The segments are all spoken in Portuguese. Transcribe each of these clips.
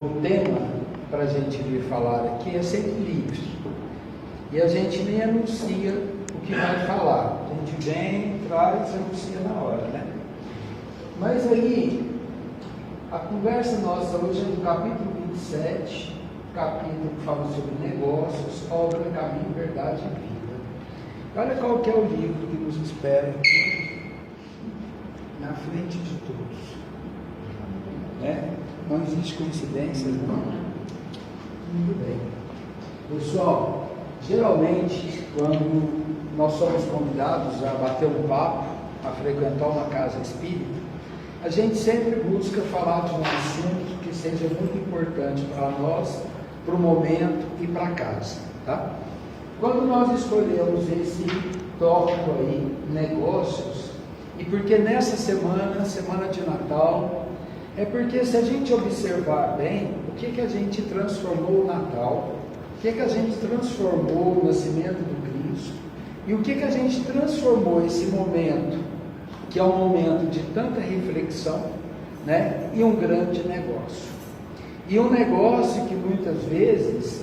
O tema para a gente vir falar aqui é sempre livre. E a gente nem anuncia o que vai falar. A gente vem, traz, anuncia na hora, né? Mas aí, a conversa nossa hoje é do capítulo 27, capítulo que fala sobre negócios, obra, caminho, verdade e vida. Olha qual que é o livro que nos espera aqui, na frente de todos. Né? Não existe coincidências, não? Muito bem. Pessoal, geralmente, quando nós somos convidados a bater um papo, a frequentar uma casa espírita, a gente sempre busca falar de um assunto que seja muito importante para nós, para o momento e para casa, tá? Quando nós escolhemos esse tópico aí, negócios, e porque nessa semana, semana de Natal, é porque se a gente observar bem, o que a gente transformou o Natal, o que a gente transformou o nascimento do Cristo, e o que a gente transformou esse momento, que é um momento de tanta reflexão, né, e um grande negócio. E um negócio que muitas vezes,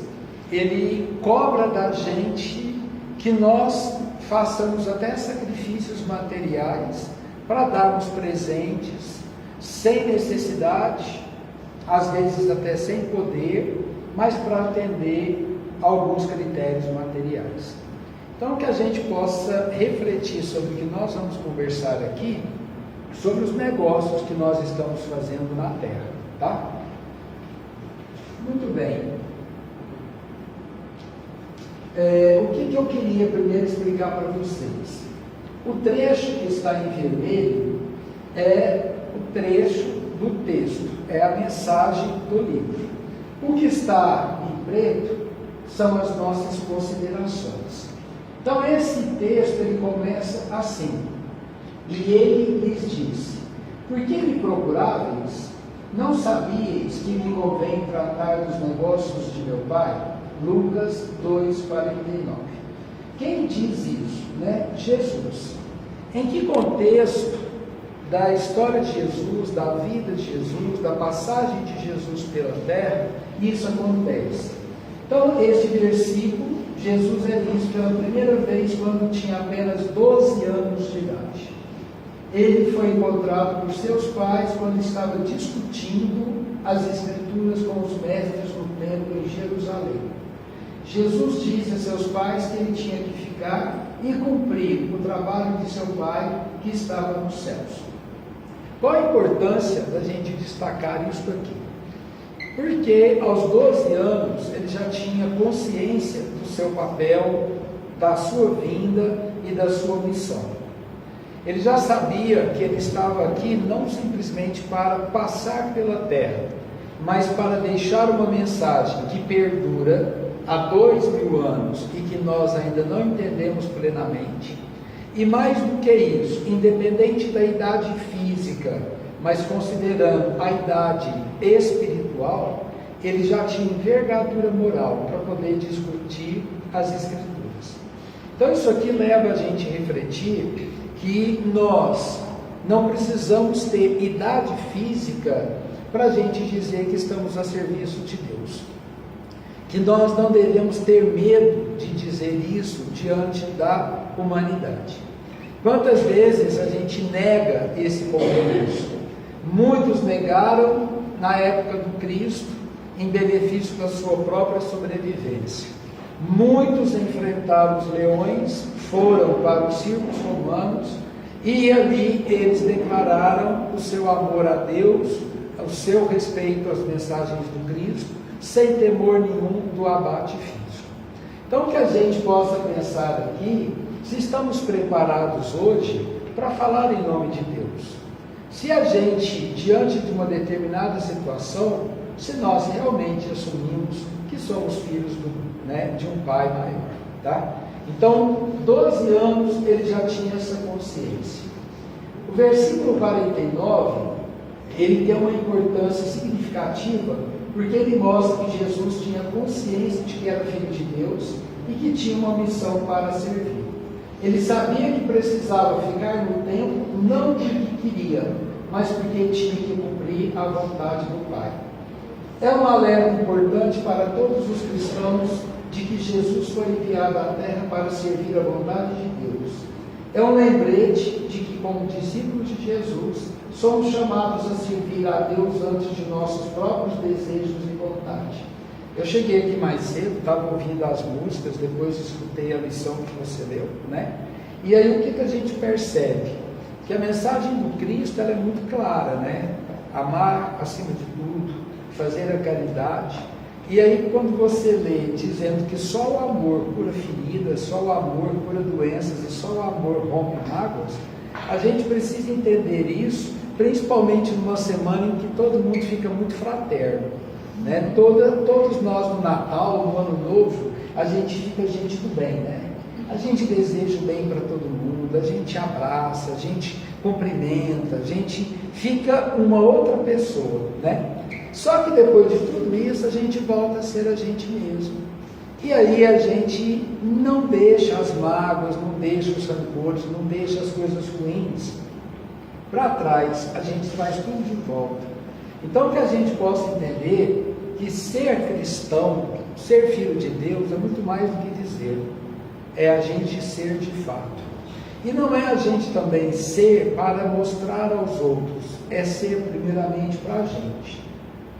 ele cobra da gente que nós façamos até sacrifícios materiais para darmos presentes, sem necessidade, às vezes até sem poder, mas para atender alguns critérios materiais. Então, que a gente possa refletir sobre o que nós vamos conversar aqui, sobre os negócios que nós estamos fazendo na Terra, tá? Muito bem. O que eu queria primeiro explicar para vocês? O trecho que está em vermelho é o trecho do texto, é a mensagem do livro. O que está em preto são as nossas considerações. Então esse texto ele começa assim: e ele lhes disse: por que me procuráveis? Não sabíeis que me convém tratar dos negócios de meu Pai? Lucas 2,49. Quem diz isso? Né? Jesus. Em que contexto da história de Jesus, da vida de Jesus, da passagem de Jesus pela terra, isso acontece? Então, este versículo, Jesus é visto pela primeira vez quando tinha apenas 12 anos de idade. Ele foi encontrado por seus pais quando estava discutindo as Escrituras com os mestres no templo em Jerusalém. Jesus disse a seus pais que ele tinha que ficar e cumprir o trabalho de seu pai que estava nos céus. Qual a importância da gente destacar isso aqui? Porque aos 12 anos ele já tinha consciência do seu papel, da sua vinda e da sua missão. Ele já sabia que ele estava aqui não simplesmente para passar pela terra, mas para deixar uma mensagem que perdura há 2000 anos e que nós ainda não entendemos plenamente. E mais do que isso, independente da idade física, mas considerando a idade espiritual, ele já tinha envergadura moral para poder discutir as Escrituras. Então isso aqui leva a gente a refletir que nós não precisamos ter idade física para a gente dizer que estamos a serviço de Deus. Que nós não devemos ter medo de dizer isso diante da humanidade. Quantas vezes a gente nega esse compromisso? Muitos negaram na época do Cristo, em benefício da sua própria sobrevivência. Muitos enfrentaram os leões, foram para os circos romanos, e ali eles declararam o seu amor a Deus, o seu respeito às mensagens do Cristo, sem temor nenhum do abate físico. Então que a gente possa pensar aqui, se estamos preparados hoje para falar em nome de Deus. Se a gente, diante de uma determinada situação, se nós realmente assumimos que somos filhos de um pai maior, tá? Então, 12 anos ele já tinha essa consciência. O versículo 49, ele tem uma importância significativa, porque ele mostra que Jesus tinha consciência de que era filho de Deus e que tinha uma missão para servir. Ele sabia que precisava ficar no templo, não porque queria, mas porque tinha que cumprir a vontade do Pai. É um alerta importante para todos os cristãos de que Jesus foi enviado à terra para servir a vontade de Deus. É um lembrete de que, como discípulos de Jesus, somos chamados a servir a Deus antes de nossos próprios desejos e vontade. Eu cheguei aqui mais cedo, estava ouvindo as músicas, depois escutei a lição que você leu, né? E aí o que a gente percebe? Que a mensagem do Cristo ela é muito clara, né? Amar acima de tudo, fazer a caridade. E aí quando você lê dizendo que só o amor cura feridas, só o amor cura doenças e só o amor rompe mágoas, a gente precisa entender isso, principalmente numa semana em que todo mundo fica muito fraterno, né? Todos nós no Natal, no Ano Novo, a gente fica gente do bem, né? A gente deseja o bem para todo mundo, a gente abraça, a gente cumprimenta, a gente fica uma outra pessoa, né? Só que depois de tudo isso, a gente volta a ser a gente mesmo. E aí a gente não deixa as mágoas, não deixa os rancores, não deixa as coisas ruins para trás, a gente traz tudo de volta. Então que a gente possa entender que ser cristão, ser filho de Deus, é muito mais do que dizer, é a gente ser de fato. E não é a gente também ser para mostrar aos outros, é ser primeiramente para a gente,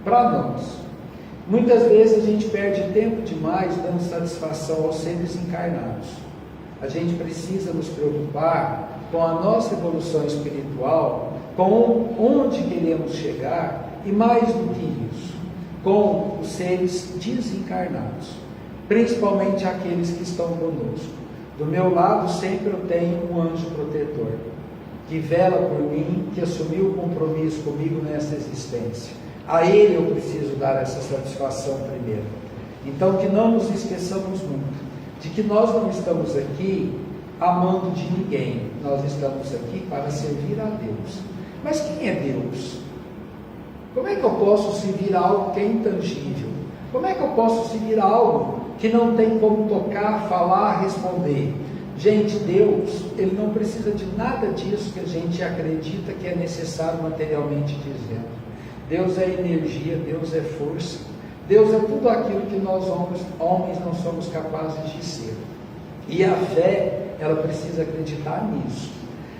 para nós. Muitas vezes a gente perde tempo demais dando satisfação aos seres encarnados. A gente precisa nos preocupar com a nossa evolução espiritual, com onde queremos chegar e mais do que isso, com os seres desencarnados, principalmente aqueles que estão conosco. Do meu lado sempre eu tenho um anjo protetor, que vela por mim, que assumiu o compromisso comigo nessa existência. A ele eu preciso dar essa satisfação primeiro. Então que não nos esqueçamos nunca de que nós não estamos aqui amando de ninguém, nós estamos aqui para servir a Deus. Mas quem é Deus? Como é que eu posso servir algo que é intangível? Como é que eu posso servir algo que não tem como tocar, falar, responder? Gente, Deus, Ele não precisa de nada disso que a gente acredita que é necessário materialmente dizendo. Deus é energia, Deus é força, Deus é tudo aquilo que nós homens não somos capazes de ser. E a fé, ela precisa acreditar nisso.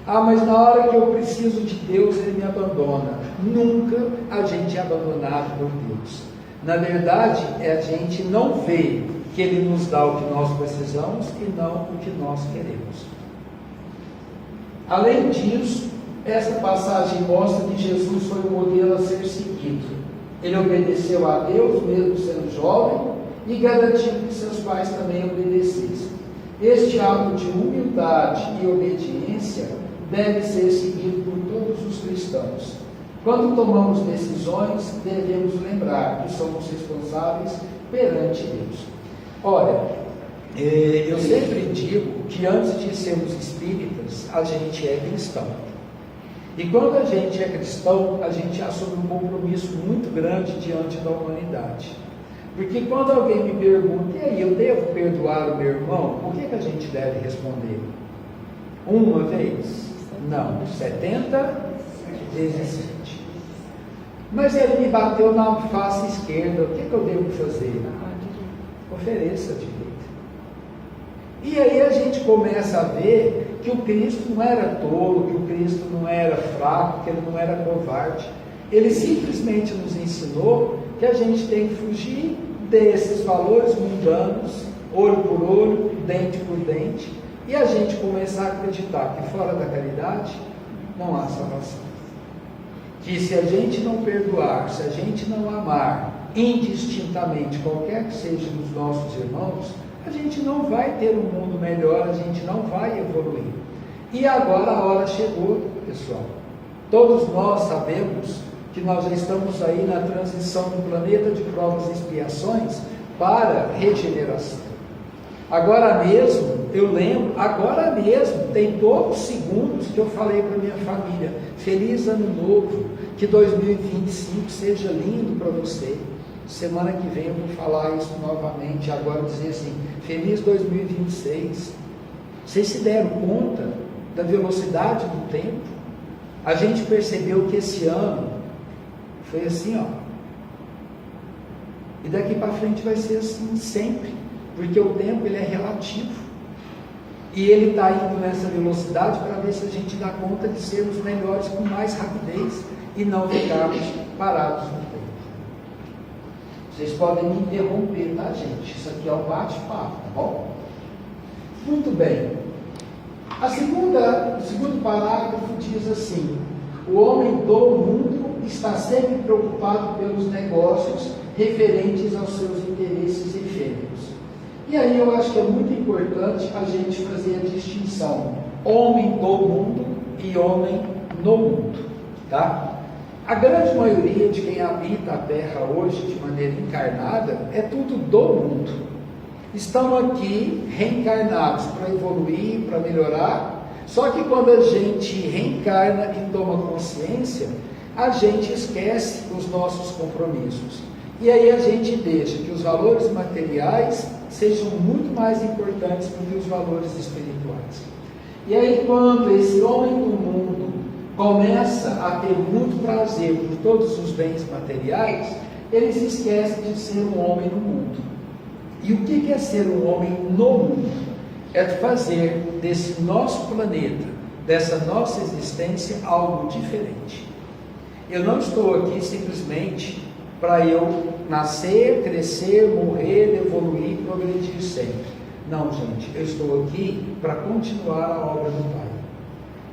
Ah, mas na hora que eu preciso de Deus, Ele me abandona. Nunca a gente é abandonado por Deus. Na verdade, a gente não vê que Ele nos dá o que nós precisamos e não o que nós queremos. Além disso, essa passagem mostra que Jesus foi um modelo a ser seguido. Ele obedeceu a Deus, mesmo sendo jovem, e garantiu que seus pais também obedecessem. Este ato de humildade e obediência deve ser seguido por todos os cristãos. Quando tomamos decisões, devemos lembrar que somos responsáveis perante Deus. Olha, eu sempre digo que antes de sermos espíritas, a gente é cristão. E quando a gente é cristão, a gente assume um compromisso muito grande diante da humanidade. Porque quando alguém me pergunta, e aí, eu devo perdoar o meu irmão? Por que a gente deve responder? Uma vez? Não, 70 vezes 7. Mas ele me bateu na face esquerda, o que eu devo fazer? Ofereça a direita. E aí a gente começa a ver que o Cristo não era tolo, que o Cristo não era fraco, que ele não era covarde. Ele simplesmente nos ensinou que a gente tem que fugir desses valores mundanos, olho por olho, dente por dente, e a gente começar a acreditar que fora da caridade não há salvação. Que se a gente não perdoar, se a gente não amar indistintamente qualquer que seja dos nossos irmãos, a gente não vai ter um mundo melhor, a gente não vai evoluir. E agora a hora chegou, pessoal. Todos nós sabemos que nós já estamos aí na transição do planeta de provas e expiações para regeneração. Agora mesmo, eu lembro, agora mesmo, tem poucos segundos que eu falei para minha família, feliz ano novo, que 2025 seja lindo para você. Semana que vem eu vou falar isso novamente, agora dizer assim, feliz 2026. Vocês se deram conta da velocidade do tempo? A gente percebeu que esse ano foi assim, ó, E daqui para frente vai ser assim sempre, porque o tempo ele é relativo. E ele está indo nessa velocidade para ver se a gente dá conta de sermos melhores com mais rapidez e não ficarmos parados no tempo. Vocês podem me interromper, tá, gente? Isso aqui é um bate-papo, tá bom? Muito bem. O segundo parágrafo diz assim: o homem do mundo está sempre preocupado pelos negócios referentes aos seus interesses efêmeros. E aí eu acho que é muito importante a gente fazer a distinção homem do mundo e homem no mundo, tá? A grande maioria de quem habita a Terra hoje de maneira encarnada é tudo do mundo. Estão aqui reencarnados para evoluir, para melhorar, só que quando a gente reencarna e toma consciência, a gente esquece os nossos compromissos. E aí a gente deixa que os valores materiais sejam muito mais importantes do que os valores espirituais. E aí quando esse homem do mundo começa a ter muito prazer por todos os bens materiais, ele se esquece de ser um homem no mundo. E o que é ser um homem no mundo? É fazer desse nosso planeta, dessa nossa existência, algo diferente. Eu não estou aqui simplesmente para eu nascer, crescer, morrer, evoluir, progredir sempre. Não, gente, eu estou aqui para continuar a obra do Pai.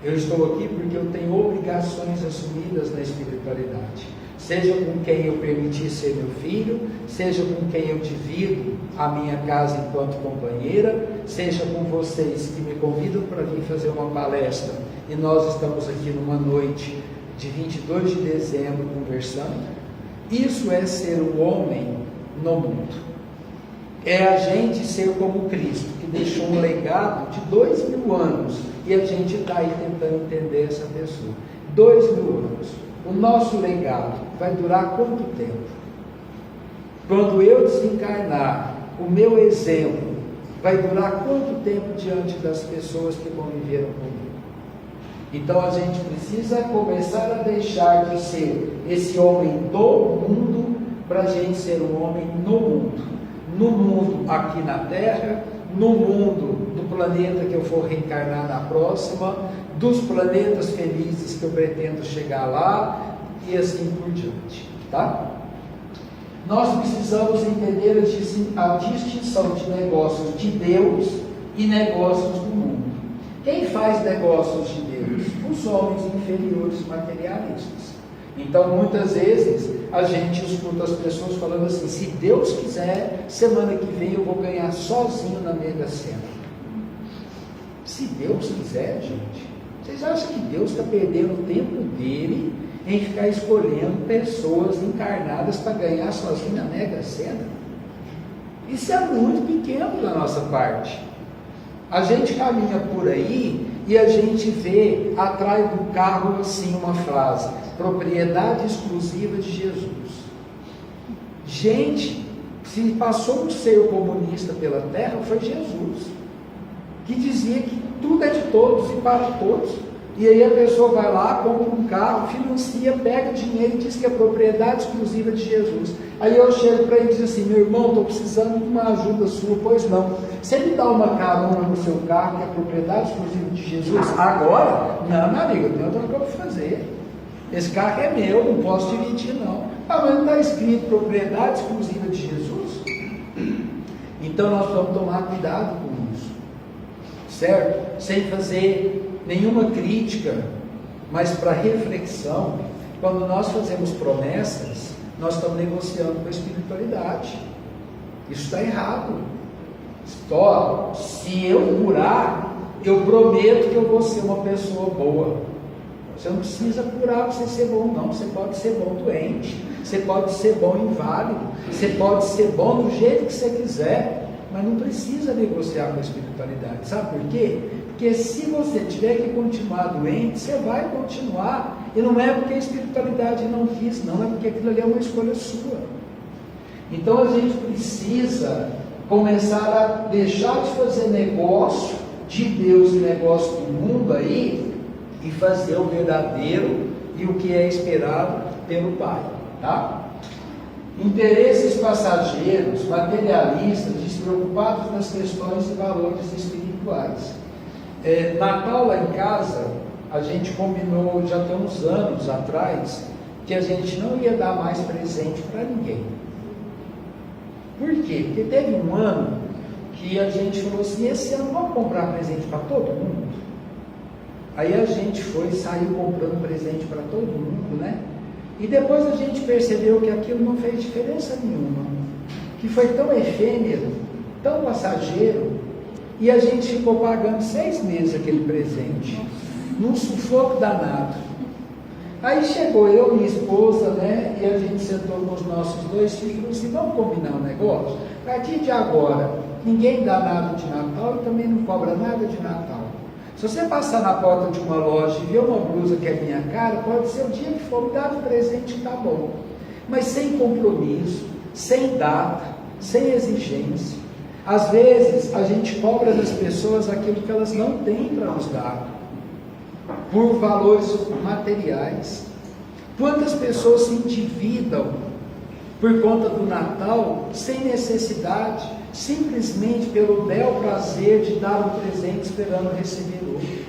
Eu estou aqui porque eu tenho obrigações assumidas na espiritualidade. Seja com quem eu permiti ser meu filho, seja com quem eu divido a minha casa enquanto companheira, seja com vocês que me convidam para vir fazer uma palestra e nós estamos aqui numa noite de 22 de dezembro conversando. Isso é ser um homem no mundo. É a gente ser como Cristo, que deixou um legado de 2000 anos e a gente está aí tentando entender essa pessoa. 2000 anos. O nosso legado vai durar quanto tempo? Quando eu desencarnar, o meu exemplo vai durar quanto tempo diante das pessoas que conviveram comigo? Então a gente precisa começar a deixar de ser esse homem do mundo para a gente ser um homem no mundo. No mundo aqui na Terra, no mundo do planeta que eu for reencarnar na próxima, dos planetas felizes que eu pretendo chegar lá e assim por diante, tá? Nós precisamos entender a distinção de negócios de Deus e negócios do mundo. Quem faz negócios de Deus? Os homens inferiores materialistas. Então, muitas vezes, a gente escuta as pessoas falando assim: se Deus quiser, semana que vem eu vou ganhar sozinho na Mega Sena. Se Deus quiser, gente, vocês acham que Deus está perdendo o tempo dele em ficar escolhendo pessoas encarnadas para ganhar sozinho na Mega Sena? Isso é muito pequeno da nossa parte. A gente caminha por aí e a gente vê atrás do carro assim uma frase: propriedade exclusiva de Jesus. Gente, se passou um ser comunista pela terra, foi Jesus, que dizia que tudo é de todos e para todos. E aí a pessoa vai lá, compra um carro, financia, pega dinheiro e diz que é propriedade exclusiva de Jesus. Aí eu chego para ele e digo assim: meu irmão, estou precisando de uma ajuda sua. Pois não, você me dá uma carona no seu carro que é propriedade exclusiva de Jesus? Agora? Não, meu amigo, eu tenho outra coisa para fazer. Esse carro é meu, não posso dividir não. Ah, mas não está escrito propriedade exclusiva de Jesus? Então nós vamos tomar cuidado com isso, certo? Sem fazer nenhuma crítica, mas para reflexão. Quando nós fazemos promessas, nós estamos negociando com a espiritualidade. Isso está errado. Ó, se eu curar, eu prometo que eu vou ser uma pessoa boa. Você não precisa curar para você ser bom, não. Você pode ser bom doente, você pode ser bom inválido, você pode ser bom do jeito que você quiser, mas não precisa negociar com a espiritualidade. Sabe por quê? Porque se você tiver que continuar doente, você vai continuar. E não é porque a espiritualidade não quis, não, é porque aquilo ali é uma escolha sua. Então a gente precisa começar a deixar de fazer negócio de Deus e negócio do mundo aí, e fazer o verdadeiro e o que é esperado pelo Pai, tá? Interesses passageiros, materialistas, despreocupados das questões e valores espirituais. Natal lá em casa, a gente combinou já tem uns anos atrás que a gente não ia dar mais presente para ninguém. Por quê? Porque teve um ano que a gente falou assim, esse ano vamos comprar presente para todo mundo? Aí a gente saiu comprando presente para todo mundo, né? E depois a gente percebeu que aquilo não fez diferença nenhuma, que foi tão efêmero, tão passageiro, e a gente ficou pagando 6 meses aquele presente, num sufoco danado. Aí chegou eu, minha esposa, né, e a gente sentou com os nossos 2 filhos e falou assim, vamos combinar um negócio? A partir de agora, ninguém dá nada de Natal e também não cobra nada de Natal. Se você passar na porta de uma loja e ver uma blusa que é minha cara, pode ser o dia que for, me dar de presente, tá bom. Mas sem compromisso, sem data, sem exigência. Às vezes, a gente cobra das pessoas aquilo que elas não têm para nos dar, por valores materiais. Quantas pessoas se endividam por conta do Natal, sem necessidade, simplesmente pelo bel prazer de dar um presente esperando receber outro.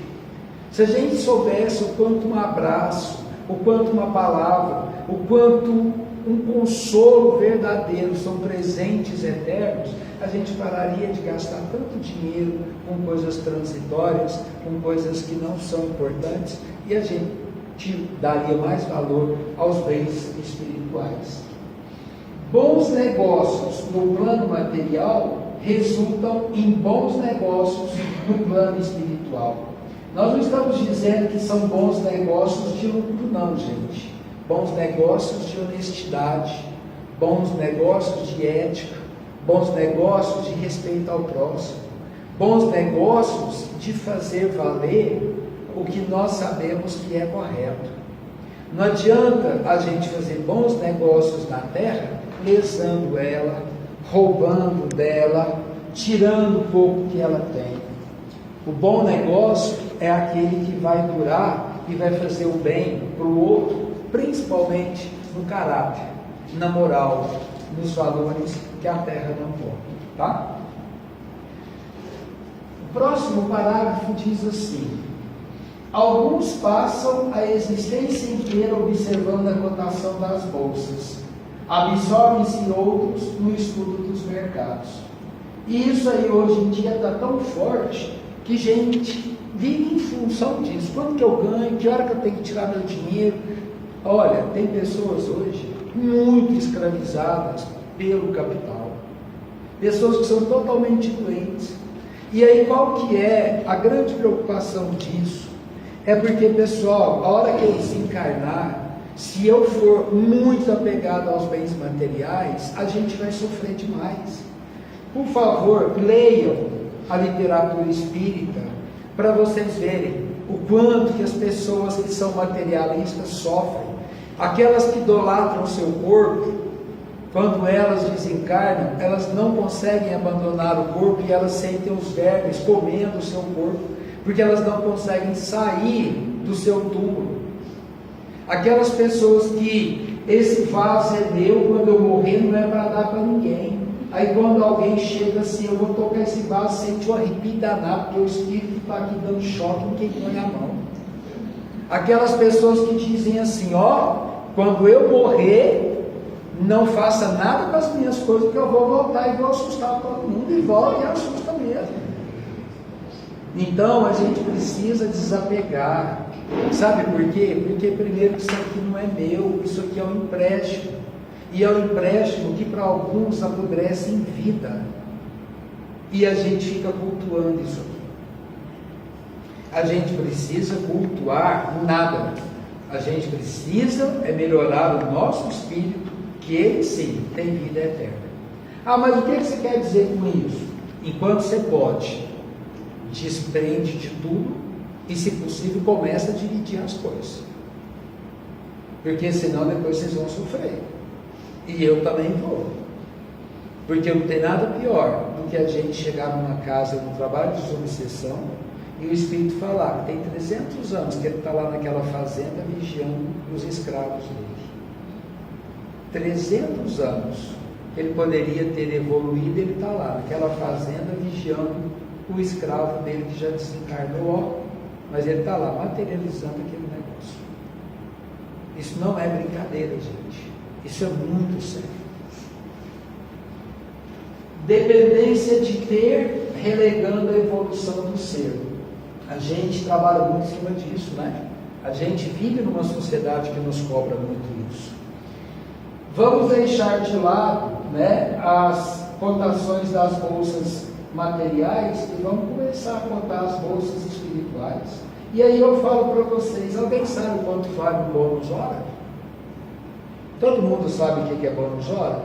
Se a gente soubesse o quanto um abraço, o quanto uma palavra, o quanto um consolo verdadeiro são presentes eternos, a gente pararia de gastar tanto dinheiro com coisas transitórias, com coisas que não são importantes, e a gente daria mais valor aos bens espirituais. Bons negócios no plano material resultam em bons negócios no plano espiritual. Nós não estamos dizendo que são bons negócios de lucro, não, gente. Bons negócios de honestidade, bons negócios de ética, bons negócios de respeito ao próximo, bons negócios de fazer valer o que nós sabemos que é correto. Não adianta a gente fazer bons negócios na terra lesando ela, roubando dela, tirando o pouco que ela tem. O bom negócio é aquele que vai durar e vai fazer o bem para o outro, principalmente no caráter, na moral, nos valores que a terra não pode, tá? O próximo parágrafo diz assim: alguns passam a existência inteira observando a cotação das bolsas, absorvem-se outros no estudo dos mercados. E isso aí hoje em dia está tão forte que gente vive em função disso. Quanto que eu ganho? Que hora que eu tenho que tirar meu dinheiro? Olha, tem pessoas hoje muito escravizadas pelo capital. Pessoas que são totalmente doentes. E aí qual que é a grande preocupação disso? É porque, pessoal, a hora que eu desencarnar, se eu for muito apegado aos bens materiais, a gente vai sofrer demais. Por favor, leiam a literatura espírita para vocês verem o quanto que as pessoas que são materialistas sofrem. Aquelas que idolatram o seu corpo, quando elas desencarnam, elas não conseguem abandonar o corpo e elas sentem os vermes comendo o seu corpo, porque elas não conseguem sair do seu túmulo. Aquelas pessoas que esse vaso é meu, quando eu morrer não é para dar para ninguém. Aí quando alguém chega assim, eu vou tocar esse vaso, sente um arrepio danado, porque o espírito está aqui dando choque em quem põe a mão. Aquelas pessoas que dizem assim, ó, quando eu morrer, não faça nada com as minhas coisas, porque eu vou voltar e vou assustar todo mundo, e volta e assusta mesmo. Então a gente precisa desapegar. Sabe por quê? Porque primeiro isso aqui não é meu, isso aqui é um empréstimo. E é um empréstimo que para alguns apodrece em vida. E a gente fica cultuando isso aqui. A gente precisa cultuar nada. A gente precisa melhorar o nosso espírito, que ele sim tem vida eterna. Ah, mas o que você quer dizer com isso? Enquanto você pode, desprende de tudo e, se possível, começa a dividir as coisas. Porque senão depois vocês vão sofrer. E eu também vou. Porque não tem nada pior do que a gente chegar numa casa, num trabalho de desobsessão, e o espírito falar que tem 300 anos que ele está lá naquela fazenda vigiando os escravos dele. 300 anos, ele poderia ter evoluído, ele está lá, naquela fazenda, vigiando o escravo dele que já desencarnou, mas ele está lá, materializando aquele negócio. Isso não é brincadeira, gente. Isso é muito sério. Dependência de ter, relegando a evolução do ser. A gente trabalha muito em cima disso, né? A gente vive numa sociedade que nos cobra muito isso. Vamos deixar de lado, né, as cotações das bolsas materiais e vamos começar a cotar as bolsas espirituais. E aí eu falo para vocês, alguém sabe quanto vale um bônus hora? Todo mundo sabe o que é bônus hora?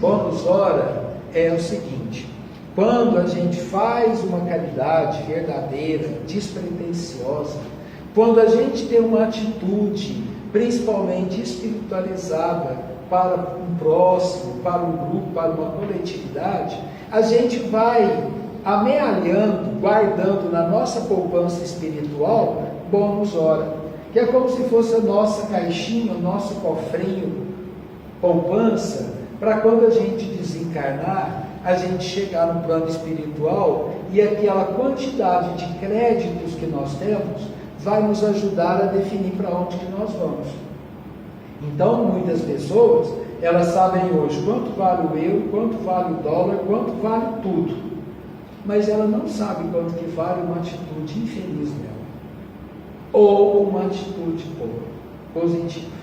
Bônus hora é o seguinte: quando a gente faz uma caridade verdadeira, despretensiosa, quando a gente tem uma atitude, principalmente espiritualizada, para um próximo, para um grupo, para uma coletividade, a gente vai amealhando, guardando na nossa poupança espiritual bônus hora, que é como se fosse a nossa caixinha, o nosso cofrinho, poupança, para quando a gente desencarnar, a gente chegar no plano espiritual e aquela quantidade de créditos que nós temos vai nos ajudar a definir para onde que nós vamos. Então, muitas pessoas, elas sabem hoje quanto vale o euro, quanto vale o dólar, quanto vale tudo, mas ela não sabe quanto que vale uma atitude infeliz dela, ou uma atitude boa, positiva.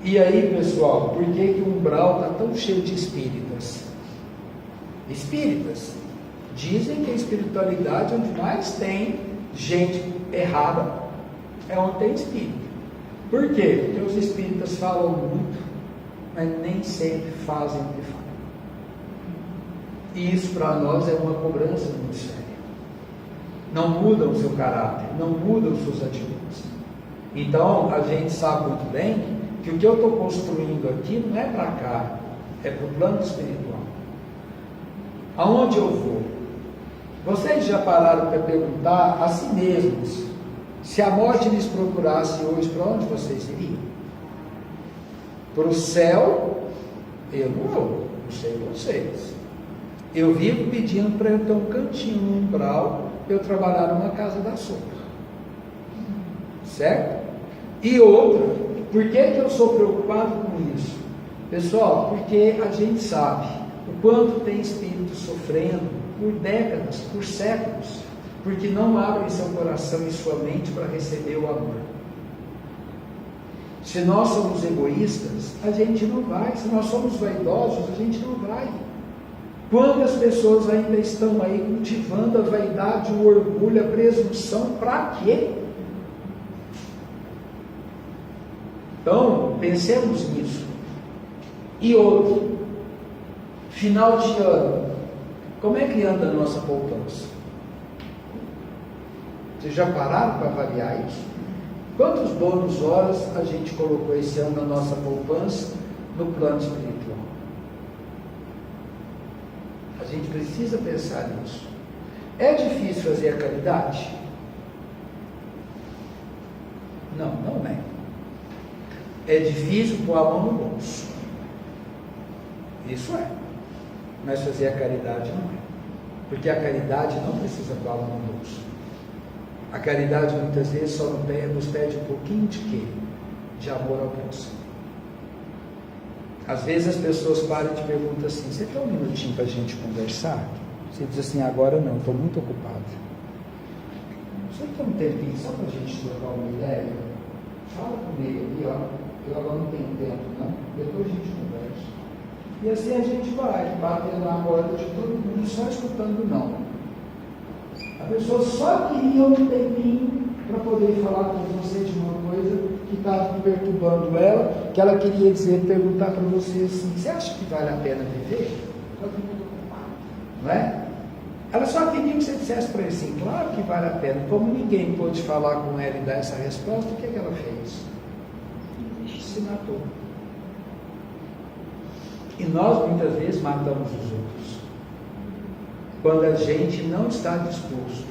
E aí, pessoal, por que que o umbral está tão cheio de espíritas? Espíritas dizem que a espiritualidade onde mais tem gente errada é onde tem espírito. Por quê? Porque os espíritas falam muito, mas nem sempre fazem o que falam. E isso para nós é uma cobrança muito séria. Não mudam o seu caráter, não mudam suas atitudes. Então a gente sabe muito bem que o que eu estou construindo aqui não é para cá, é para o plano espiritual. Aonde eu vou? Vocês já pararam para perguntar a si mesmos, se a morte lhes procurasse hoje, para onde vocês iriam? Para o céu? Eu não vou, não sei vocês. Eu vivo pedindo para eu ter um cantinho no umbral, para eu trabalhar numa casa da sopa. Certo? E outra, por que que eu sou preocupado com isso? Pessoal, porque a gente sabe o quanto tem espírito sofrendo por décadas, por séculos, porque não abrem seu coração e sua mente para receber o amor. Se nós somos egoístas, a gente não vai. Se nós somos vaidosos, a gente não vai. Quantas pessoas ainda estão aí cultivando a vaidade, o orgulho, a presunção, para quê? Então, pensemos nisso. E outro, final de ano, como é que anda a nossa poupança? Vocês já pararam para avaliar isso? Quantos bônus horas a gente colocou esse ano na nossa poupança no plano espiritual? A gente precisa pensar nisso. É difícil fazer a caridade? Não, não é. É difícil pôr a mão no bolso. Isso é. Mas fazer a caridade não é. Porque a caridade não precisa pôr a mão no bolso. A caridade muitas vezes só nos pede um pouquinho de quê? De amor ao próximo. Às vezes as pessoas param e te perguntam assim: você quer um minutinho para a gente conversar? Você diz assim: agora não, estou muito ocupado. Você quer um tempinho só para a gente trocar uma ideia? Fala comigo aqui, ó. Eu agora não tenho tempo, não. Depois a gente conversa. E assim a gente vai batendo na porta de todo mundo, só escutando não. A pessoa só queria um tempinho para poder falar com você de uma coisa que estava perturbando ela, que ela queria perguntar para você assim: você acha que vale a pena viver? Todo mundo ocupado, não é? Ela só queria que você dissesse para ele assim: claro que vale a pena. Como ninguém pôde falar com ela e dar essa resposta, o que ela fez? Se matou. E nós muitas vezes matamos os outros quando a gente não está disposto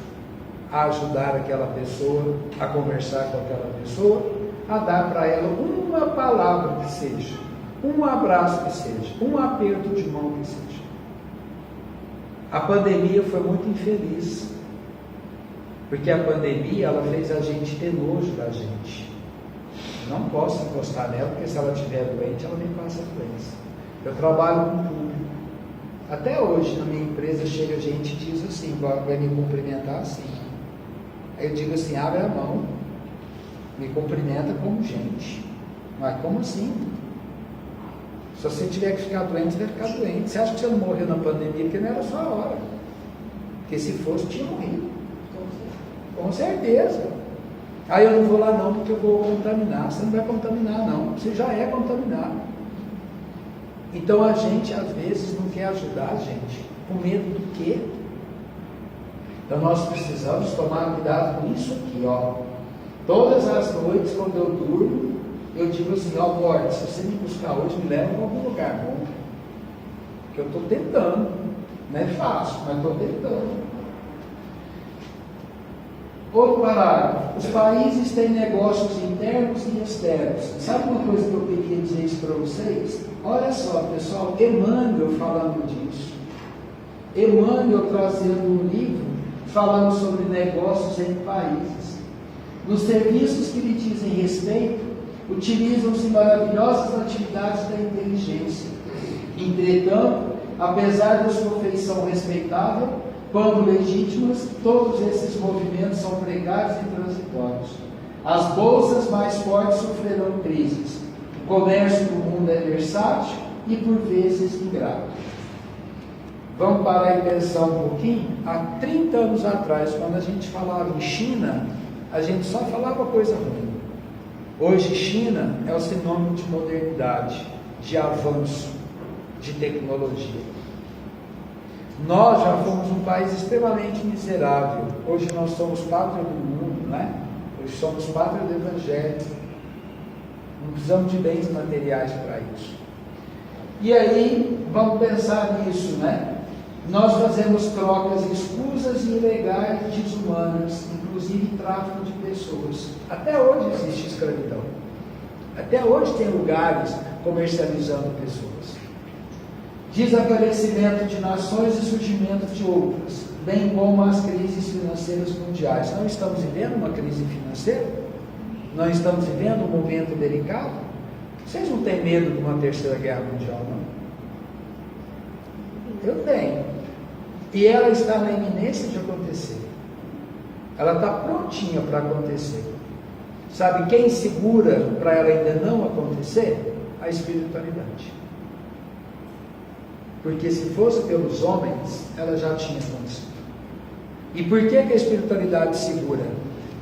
a ajudar aquela pessoa, a conversar com aquela pessoa, a dar para ela uma palavra que seja, um abraço que seja, um aperto de mão que seja. A pandemia foi muito infeliz, porque a pandemia ela fez a gente ter nojo da gente. Não posso encostar nela, porque se ela estiver doente, ela me passa a doença. Eu trabalho com público. Até hoje, na minha empresa, chega gente e diz assim, vai me cumprimentar assim. Aí eu digo assim, abre a mão, me cumprimenta como gente. Mas como assim? Se você tiver que ficar doente, você vai ficar doente. Você acha que você não morreu na pandemia porque não era a sua hora? Porque se fosse, tinha morrido. Com certeza. Aí eu não vou lá não, porque eu vou contaminar. Você não vai contaminar não, você já é contaminado. Então a gente às vezes não quer ajudar a gente. Com medo do quê? Então nós precisamos tomar cuidado com isso aqui, ó. Todas as noites, quando eu durmo, eu digo assim, ó, morte, se você me buscar hoje, me leva para algum lugar bom. Porque eu estou tentando. Não é fácil, mas estou tentando. Outro parágrafo. Os países têm negócios internos e externos. Sabe uma coisa que eu queria dizer isso para vocês? Olha só, pessoal, Emmanuel falando disso. Emmanuel trazendo um livro falando sobre negócios entre países. Nos serviços que lhe dizem respeito, utilizam-se maravilhosas atividades da inteligência. Entretanto, apesar da sua feição respeitável, quando legítimas, todos esses movimentos são precários e transitórios. As bolsas mais fortes sofrerão crises. O comércio do mundo é versátil e, por vezes, ingrato. Vamos parar e pensar um pouquinho? Há 30 anos atrás, quando a gente falava em China, a gente só falava coisa ruim. Hoje, China é o sinônimo de modernidade, de avanço, de tecnologia. Nós já fomos um país extremamente miserável. Hoje nós somos pátria do mundo, né? Hoje somos pátria do Evangelho. Não precisamos de bens materiais para isso. E aí, vamos pensar nisso, né? Nós fazemos trocas escusas e ilegais, desumanas, inclusive tráfico de pessoas. Até hoje existe escravidão. Até hoje tem lugares comercializando pessoas. Desaparecimento de nações e surgimento de outras, bem como as crises financeiras mundiais. Não estamos vivendo uma crise financeira? Não estamos vivendo um momento delicado? Vocês não têm medo de uma terceira guerra mundial, não? Eu tenho. E ela está na iminência de acontecer. Ela está prontinha para acontecer. Sabe quem segura para ela ainda não acontecer? A espiritualidade. Porque se fosse pelos homens, ela já tinha acontecido. E por que a espiritualidade segura?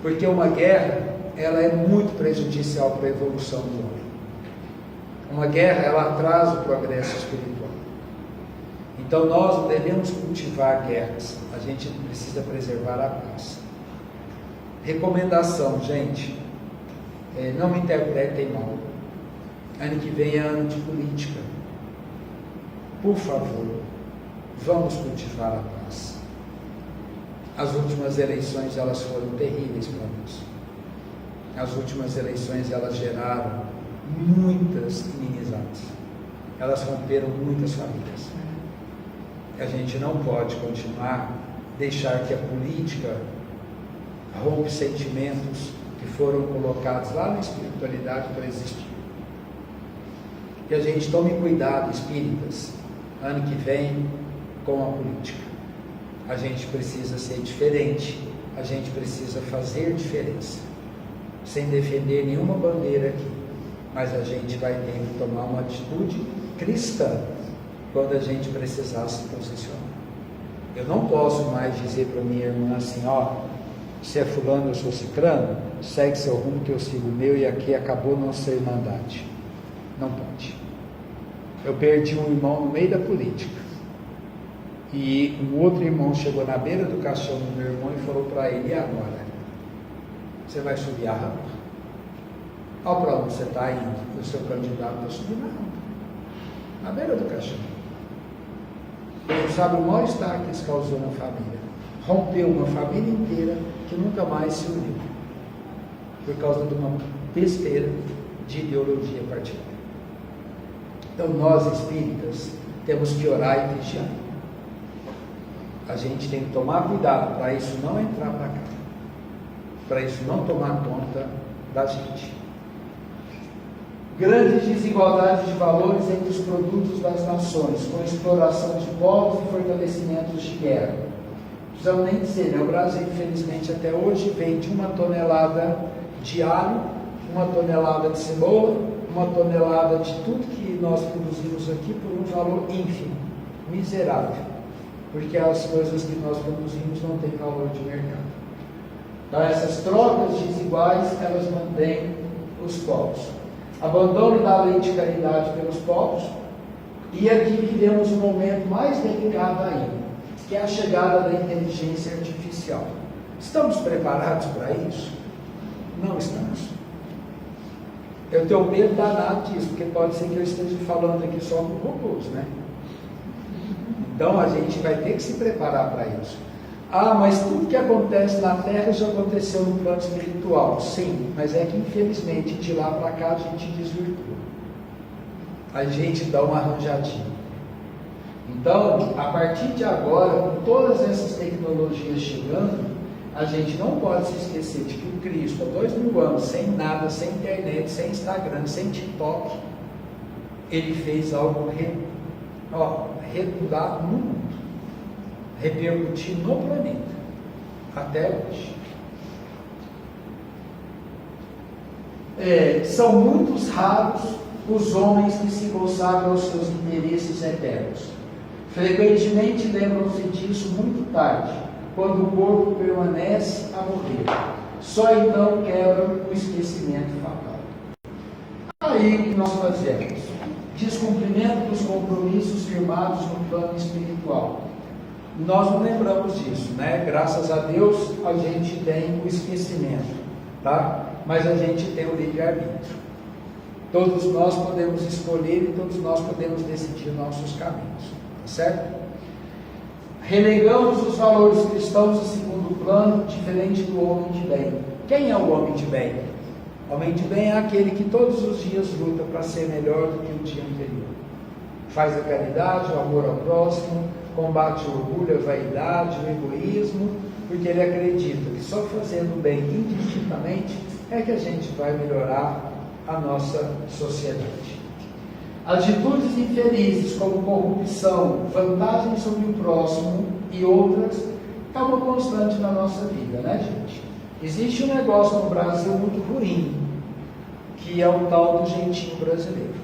Porque uma guerra, ela é muito prejudicial para a evolução do homem. Uma guerra, ela atrasa o progresso espiritual. Então nós não devemos cultivar guerras, a gente precisa preservar a paz. Recomendação, gente, não me interpretem mal. Ano que vem é ano de política. Por favor, vamos cultivar a paz. As últimas eleições, elas foram terríveis para nós. As últimas eleições, elas geraram muitas inimizades. Elas romperam muitas famílias. A gente não pode continuar deixar que a política rompe sentimentos que foram colocados lá na espiritualidade para existir. Que a gente tome cuidado, espíritas, ano que vem, com a política. A gente precisa ser diferente, a gente precisa fazer diferença, sem defender nenhuma bandeira aqui, mas a gente vai ter que tomar uma atitude cristã, quando a gente precisar se posicionar. Eu não posso mais dizer para minha irmã assim, ó, você é fulano, eu sou cicrano, segue seu rumo que eu sigo o meu e aqui acabou nossa irmandade. Não pode. Eu perdi um irmão no meio da política. E um outro irmão chegou na beira do caixão do meu irmão e falou para ele, e agora? Você vai subir a rampa? Olha para onde você está indo, o seu candidato está subindo a rampa. Na beira do caixão. Ele sabe o mal-estar que isso causou na família. Rompeu uma família inteira que nunca mais se uniu. Por causa de uma besteira de ideologia partidária. Então nós espíritas temos que orar e vigiar. A gente tem que tomar cuidado para isso não entrar para cá, para isso não tomar conta da gente. Grandes desigualdades de valores entre os produtos das nações, com exploração de povos e fortalecimentos de guerra. Não precisamos nem dizer, né? O Brasil, infelizmente, até hoje vende 1 tonelada de alho, 1 tonelada de cebola, 1 tonelada de tudo que nós produzimos aqui por um valor ínfimo, miserável, porque as coisas que nós produzimos não têm valor de mercado. Então, essas trocas desiguais, elas mantêm os povos. Abandono da lei de caridade pelos povos, e aqui vivemos um momento mais delicado ainda, que é a chegada da inteligência artificial. Estamos preparados para isso? Não estamos. Eu tenho medo danado disso, porque pode ser que eu esteja falando aqui só com robôs, né? Então a gente vai ter que se preparar para isso. Ah, mas tudo que acontece na Terra já aconteceu no plano espiritual. Sim, mas é que infelizmente de lá para cá a gente desvirtua. A gente dá uma arranjadinha. Então, a partir de agora, com todas essas tecnologias chegando, a gente não pode se esquecer de que o Cristo, há 2000 anos, sem nada, sem internet, sem Instagram, sem TikTok, ele fez algo regular no mundo, repercutir no planeta, até hoje. São muitos raros os homens que se consagram aos seus interesses eternos. Frequentemente lembram-se disso muito tarde, quando o corpo permanece a morrer. Só então quebram o esquecimento fatal. Aí o que nós fazemos? Descumprimento dos compromissos firmados no plano espiritual. Nós não lembramos disso, né? Graças a Deus a gente tem o esquecimento, tá? Mas a gente tem o livre-arbítrio. Todos nós podemos escolher e todos nós podemos decidir nossos caminhos, tá certo? Relegamos os valores cristãos em segundo plano, diferente do homem de bem. Quem é o homem de bem? O homem de bem é aquele que todos os dias luta para ser melhor do que o dia anterior. Faz a caridade, o amor ao próximo, combate o orgulho, a vaidade, o egoísmo, porque ele acredita que só fazendo bem indistintamente é que a gente vai melhorar a nossa sociedade. Atitudes infelizes como corrupção, vantagem sobre o próximo e outras é uma constante na nossa vida, né, gente? Existe um negócio no Brasil muito ruim, que é o tal do jeitinho brasileiro.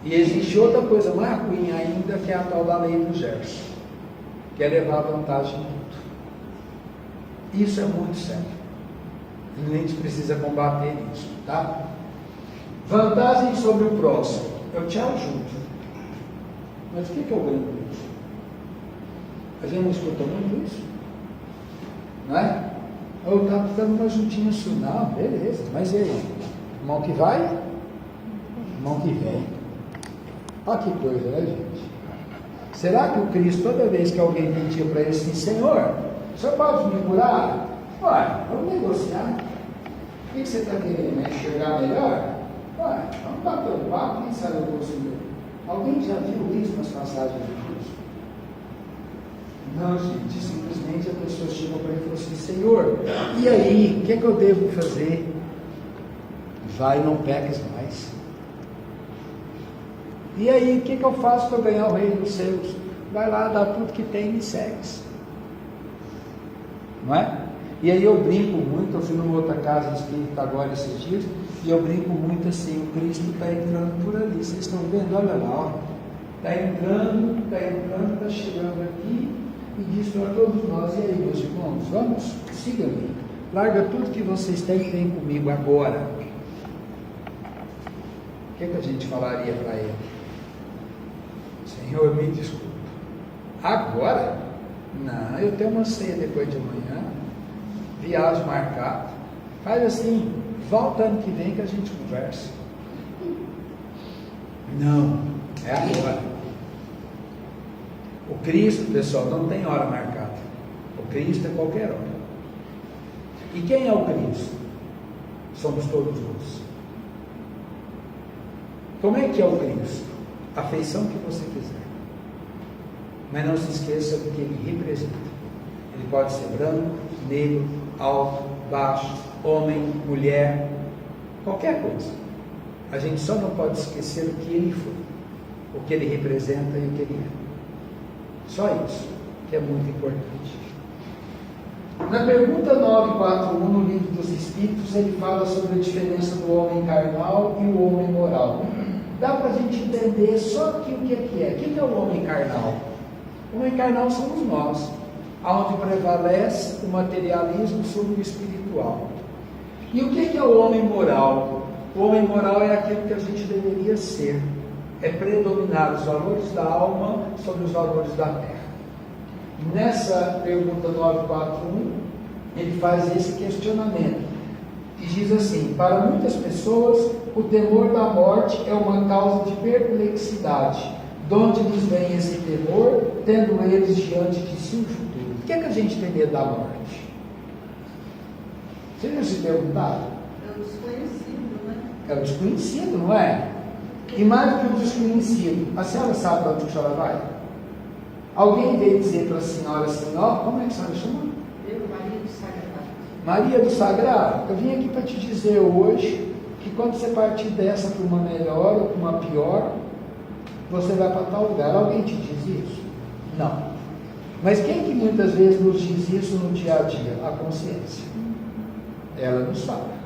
E existe outra coisa mais ruim ainda, que é a tal da lei do Gerson, que é levar vantagem em tudo. Isso é muito sério. A gente precisa combater isso, tá? Vantagem sobre o próximo. Eu te ajudo. Mas o que eu ganho com isso? A gente não escuta muito isso? Não é? Eu estava precisando de uma ajudinha sua. Não, beleza. Mas e aí? Mão que vai? Mão que vem. Olha que coisa, né, gente? Será que o Cristo, toda vez que alguém pedia para ele assim, Senhor, o senhor pode me curar? Olha, vamos negociar. O que você está querendo? Enxergar melhor? Olha, vamos bater um papo, quem sabe eu consigo. Alguém já viu isso nas passagens de Cristo? Não, gente, simplesmente a pessoa chegou para ele e falou assim, Senhor, e aí, o que é que eu devo fazer? Vai, não peques mais. E aí, o que eu faço para ganhar o reino dos céus? Vai lá, dá tudo que tem e me segue. Não é? E aí eu brinco muito, eu fui numa outra casa de espírita agora esses dias, e eu brinco muito assim, o Cristo está entrando por ali, vocês estão vendo? Olha lá, está entrando, está chegando aqui, e diz para todos nós, e aí meus irmãos, vamos, siga-me, larga tudo que vocês têm e vem comigo agora. O que a gente falaria para ele? Senhor, me desculpa. Agora? Não, eu tenho uma ceia depois de amanhã, viagem marcada. Faz assim, volta ano que vem que a gente conversa. Não, é agora. O Cristo, pessoal, não tem hora marcada. O Cristo é qualquer hora. E quem é o Cristo? Somos todos nós. Como é que é o Cristo? A feição que você quiser. Mas não se esqueça do que ele representa. Ele pode ser branco, negro, alto, baixo, homem, mulher, qualquer coisa. A gente só não pode esquecer o que ele foi, o que ele representa e o que ele é. Só isso, que é muito importante. Na pergunta 941, no Livro dos Espíritos, ele fala sobre a diferença do homem carnal e o homem moral. Dá para a gente entender só que o que é. O que é o homem carnal? O homem carnal somos nós, onde prevalece o materialismo sobre o espiritual. E o que é o homem moral? O homem moral é aquilo que a gente deveria ser. É predominar os valores da alma sobre os valores da terra. Nessa pergunta 941, ele faz esse questionamento. E diz assim: para muitas pessoas, o temor da morte é uma causa de perplexidade. De onde lhes vem esse temor, tendo eles diante de si o futuro? Por que a gente tem medo da morte? Vocês já se perguntaram? É o desconhecido, né? É o desconhecido, não é? E mais do que o desconhecido, a senhora sabe para onde a senhora vai? Alguém veio dizer para a senhora assim: ó, como é que a senhora chama? Eu, Maria do Sagrado. Maria do Sagrado, eu vim aqui para te dizer hoje que quando você partir dessa para uma melhor ou para uma pior, você vai para tal lugar. Alguém te diz isso? Não. Mas quem que muitas vezes nos diz isso no dia a dia? A consciência. Ela nos fala.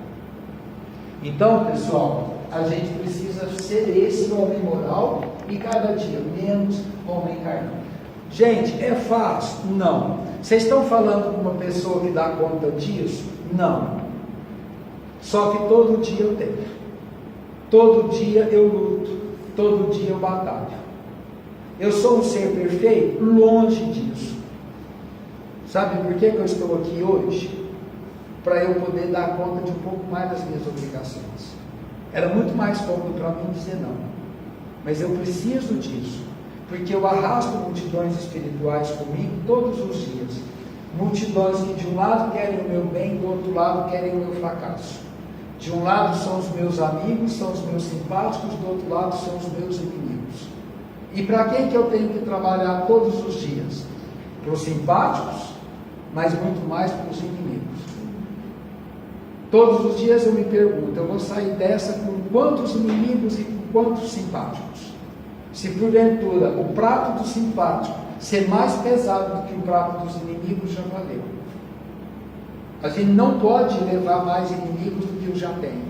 Então, pessoal, a gente precisa ser esse homem moral e cada dia menos homem carnal. Gente, é fácil? Não. Vocês estão falando com uma pessoa que dá conta disso? Não. Só que todo dia eu tento. Todo dia eu luto. Todo dia eu batalho. Eu sou um ser perfeito? Longe disso. Sabe por que eu estou aqui hoje? Para eu poder dar conta de um pouco mais das minhas obrigações. Era muito mais cômodo para mim dizer não. Mas eu preciso disso. Porque eu arrasto multidões espirituais comigo todos os dias. Multidões que de um lado querem o meu bem, do outro lado querem o meu fracasso. De um lado são os meus amigos, são os meus simpáticos, do outro lado são os meus inimigos. E para quem que eu tenho que trabalhar todos os dias? Para os simpáticos, mas muito mais para os inimigos. Todos os dias eu me pergunto, eu vou sair dessa com quantos inimigos e com quantos simpáticos? Se porventura o prato do simpático ser mais pesado do que o prato dos inimigos, já valeu. A gente não pode levar mais inimigos do que eu já tenho,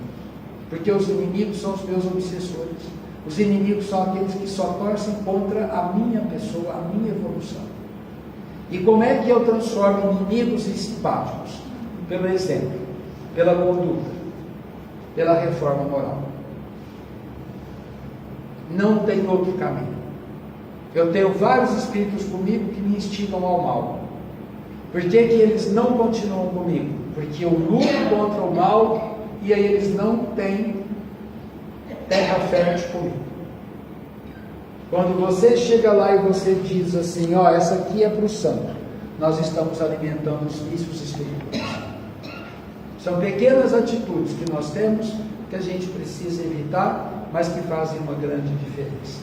porque os inimigos são os meus obsessores. Os inimigos são aqueles que só torcem contra a minha pessoa, a minha evolução. E como é que eu transformo inimigos em simpáticos? Pelo exemplo, pela conduta, pela reforma moral. Não tem outro caminho. Eu tenho vários espíritos comigo que me instigam ao mal. Por que que eles não continuam comigo? Porque eu luto contra o mal e aí eles não têm terra fértil comigo. Quando você chega lá e você diz assim: ó, essa aqui é para o santo, nós estamos alimentando os vícios espirituais. São pequenas atitudes que nós temos que a gente precisa evitar, mas que fazem uma grande diferença.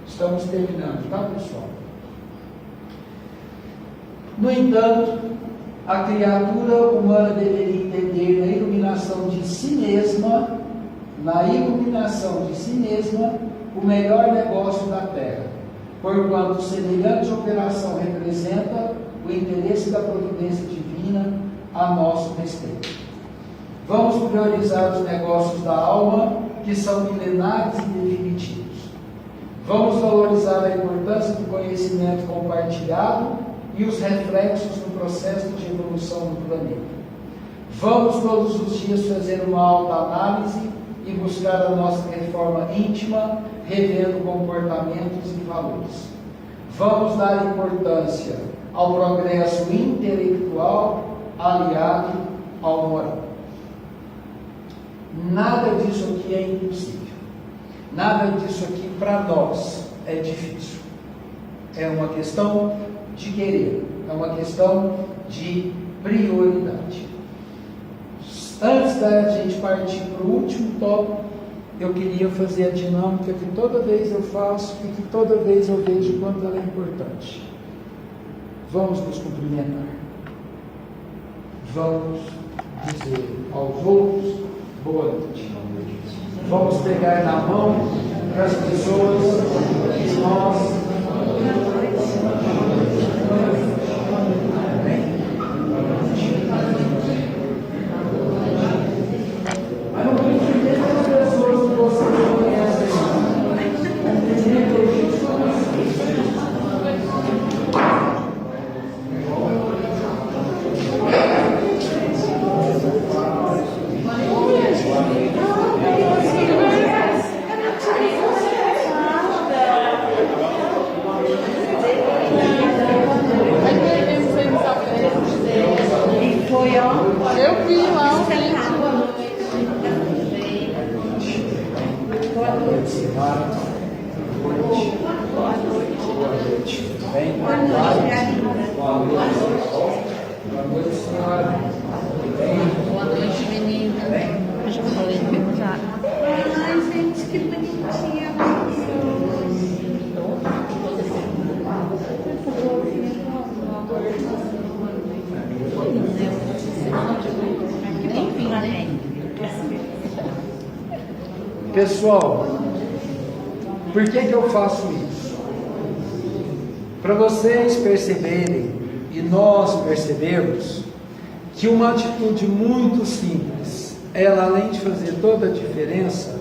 Estamos terminando, tá, pessoal? No entanto, a criatura humana deveria entender na iluminação de si mesma, o melhor negócio da Terra, porquanto semelhante operação representa o interesse da providência divina a nosso respeito. Vamos priorizar os negócios da alma, que são milenares e definitivos. Vamos valorizar a importância do conhecimento compartilhado e os reflexos no processo de evolução do planeta. Vamos todos os dias fazer uma autoanálise e buscar a nossa reforma íntima, revendo comportamentos e valores. Vamos dar importância ao progresso intelectual aliado ao moral. Nada disso aqui é impossível. Nada disso aqui para nós é difícil. É uma questão de querer, é uma questão de prioridade. Antes da gente partir para o último tópico, eu queria fazer a dinâmica que toda vez eu faço e que toda vez eu vejo quanto ela é importante. Vamos nos cumprimentar. Vamos dizer aos outros boa noite. Vamos pegar na mão das pessoas que nós Pessoal, por que eu faço isso? Para vocês perceberem e nós percebermos que uma atitude muito simples, ela além de fazer toda a diferença,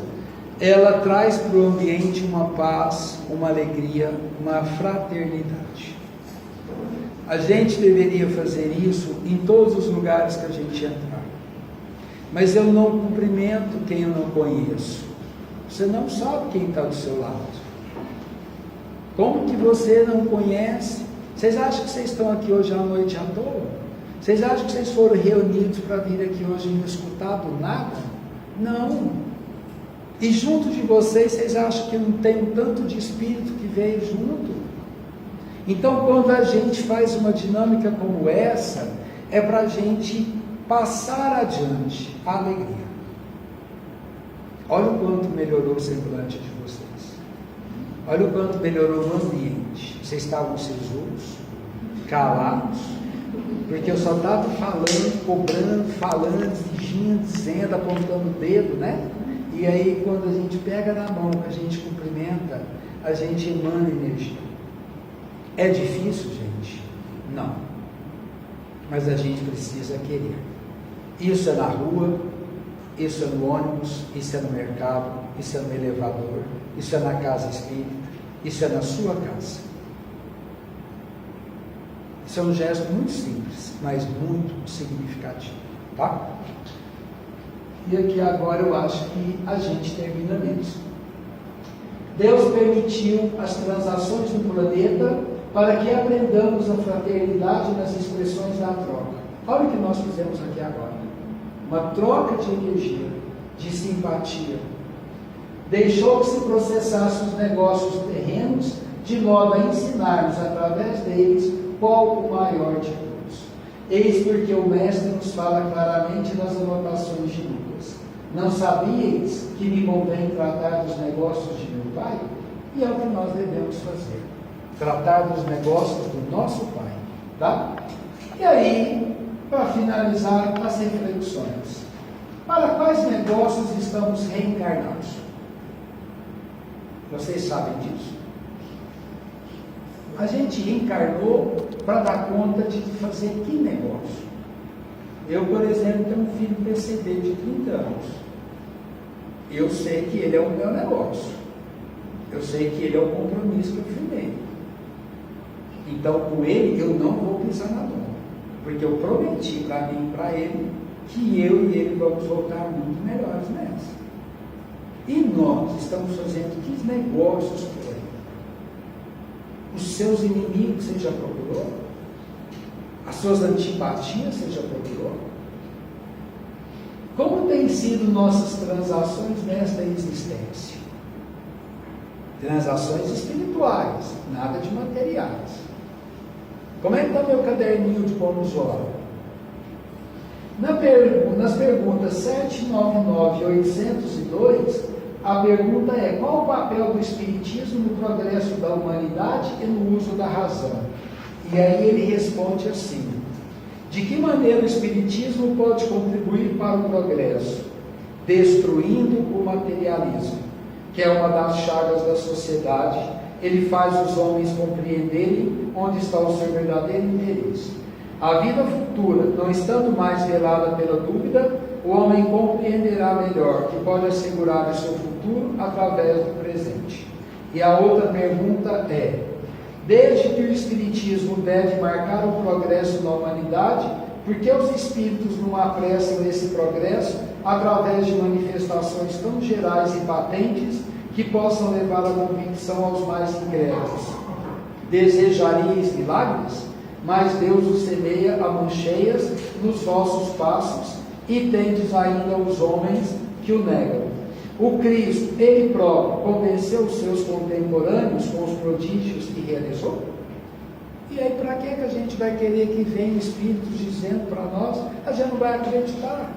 ela traz para o ambiente uma paz, uma alegria, uma fraternidade. A gente deveria fazer isso em todos os lugares que a gente entrar. Mas eu não cumprimento quem eu não conheço. Você não sabe quem está do seu lado. Como que você não conhece? Vocês acham que vocês estão aqui hoje à noite à toa? Vocês acham que vocês foram reunidos para vir aqui hoje e me escutar do nada? Não. E junto de vocês, vocês acham que não tem um tanto de espírito que veio junto? Então, quando a gente faz uma dinâmica como essa, é para a gente passar adiante a alegria. Olha o quanto melhorou o semblante de vocês. Olha o quanto melhorou o ambiente. Vocês estavam sisudos, calados, porque eu só estava falando, cobrando, falando, exigindo, dizendo, apontando o dedo, né? E aí, quando a gente pega na mão, a gente cumprimenta, a gente emana energia. É difícil, gente? Não. Mas a gente precisa querer. Isso é na rua, isso é no ônibus, isso é no mercado, isso é no elevador, isso é na casa espírita, isso é na sua casa. Isso é um gesto muito simples, mas muito significativo, tá? E aqui agora eu acho que a gente termina nisso. Deus permitiu as transações no planeta para que aprendamos a fraternidade nas expressões da troca. Olha o que nós fizemos aqui agora. Uma troca de energia, de simpatia. Deixou que se processasse os negócios terrenos, de modo a ensinar-nos através deles qual o maior de todos. Eis porque o Mestre nos fala claramente nas anotações de Lucas. Não sabíeis que me convém tratar dos negócios de meu Pai? E é o que nós devemos fazer. Tratar dos negócios do nosso Pai. Tá? E aí, para finalizar, as reflexões. Para quais negócios estamos reencarnados? Vocês sabem disso? A gente reencarnou para dar conta de fazer que negócio? Eu, por exemplo, tenho um filho PCD de 30 anos. Eu sei que ele é o meu negócio. Eu sei que ele é o compromisso que eu firmei. Então, com ele, eu não vou pisar na bola. Porque eu prometi para mim e para ele que eu e ele vamos voltar muito melhores nessa. E nós estamos fazendo que negócios por aí? Os seus inimigos você já procurou? As suas antipatias você já procurou? Como têm sido nossas transações nesta existência? Transações espirituais, nada de materiais. Como é que está meu caderninho de bônus hora? Nas perguntas 799 e 802, a pergunta é: qual o papel do Espiritismo no progresso da humanidade e no uso da razão? E aí ele responde assim: de que maneira o Espiritismo pode contribuir para o progresso? Destruindo o materialismo, que é uma das chagas da sociedade. Ele faz os homens compreenderem onde está o seu verdadeiro interesse. A vida futura, não estando mais velada pela dúvida, o homem compreenderá melhor que pode assegurar o seu futuro através do presente. E a outra pergunta é: desde que o Espiritismo deve marcar o progresso na humanidade, por que os espíritos não apressam esse progresso através de manifestações tão gerais e patentes que possam levar a convicção aos mais incrédulos? Desejaríeis milagres? Mas Deus os semeia a mancheias nos vossos passos, e tendes ainda os homens que o negam. O Cristo, ele próprio, convenceu os seus contemporâneos com os prodígios que realizou? E aí, para que a gente vai querer que venham espíritos dizendo para nós? A gente não vai acreditar.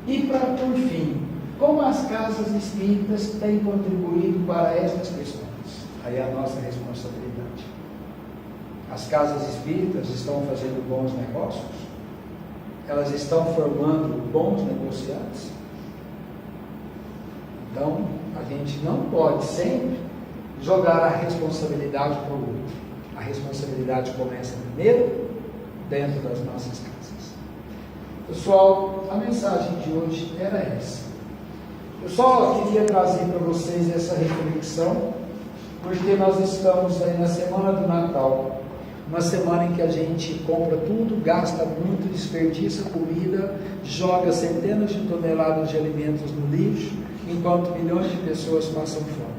E por fim, como as casas espíritas têm contribuído para estas questões? Aí é a nossa responsabilidade. As casas espíritas estão fazendo bons negócios? Elas estão formando bons negociantes? Então, a gente não pode sempre jogar a responsabilidade para o outro. A responsabilidade começa primeiro dentro das nossas casas. Pessoal, a mensagem de hoje era essa. Eu só queria trazer para vocês essa reflexão, porque nós estamos aí na semana do Natal, uma semana em que a gente compra tudo, gasta muito, desperdiça comida, joga centenas de toneladas de alimentos no lixo, enquanto milhões de pessoas passam fome.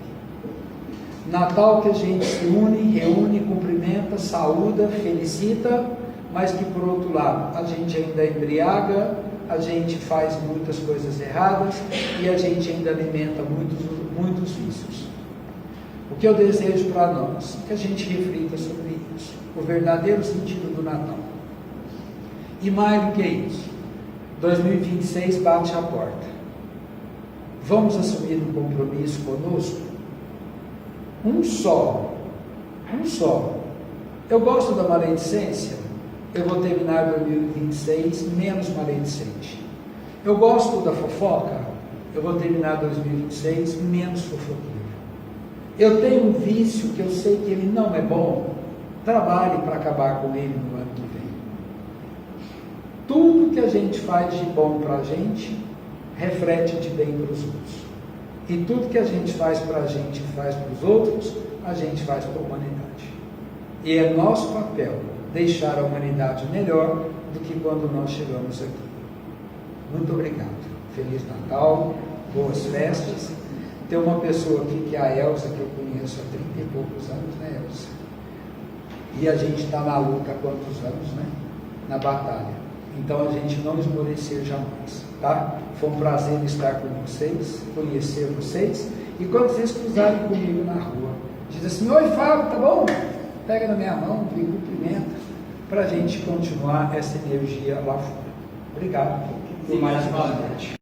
Natal que a gente se une, reúne, cumprimenta, saúda, felicita, mas que por outro lado a gente ainda embriaga, a gente faz muitas coisas erradas e a gente ainda alimenta muitos vícios. O que eu desejo para nós é que a gente reflita sobre isso, o verdadeiro sentido do Natal. E mais do que isso, 2026 bate à porta. Vamos assumir um compromisso conosco? Um só. Eu gosto da maledicência, eu vou terminar 2026 menos maledicente. Eu gosto da fofoca, eu vou terminar 2026 menos fofoqueiro. Eu tenho um vício que eu sei que ele não é bom, trabalhe para acabar com ele no ano que vem. Tudo que a gente faz de bom para a gente, reflete de bem para os outros. E tudo que a gente faz para a gente e faz para os outros, a gente faz para a humanidade. E é nosso papel deixar a humanidade melhor do que quando nós chegamos aqui. Muito obrigado. Feliz Natal, boas festas. Tem uma pessoa aqui que é a Elza, que eu conheço há 30 e poucos anos, né, Elza? E a gente está na luta há quantos anos, né? Na batalha. Então a gente não esmorecer jamais, tá? Foi um prazer estar com vocês, conhecer vocês. E quando vocês cruzarem comigo na rua, diz assim: oi, Fábio, tá bom? Pega na minha mão, me cumprimenta, para a gente continuar essa energia lá fora. Obrigado. Sim, mais uma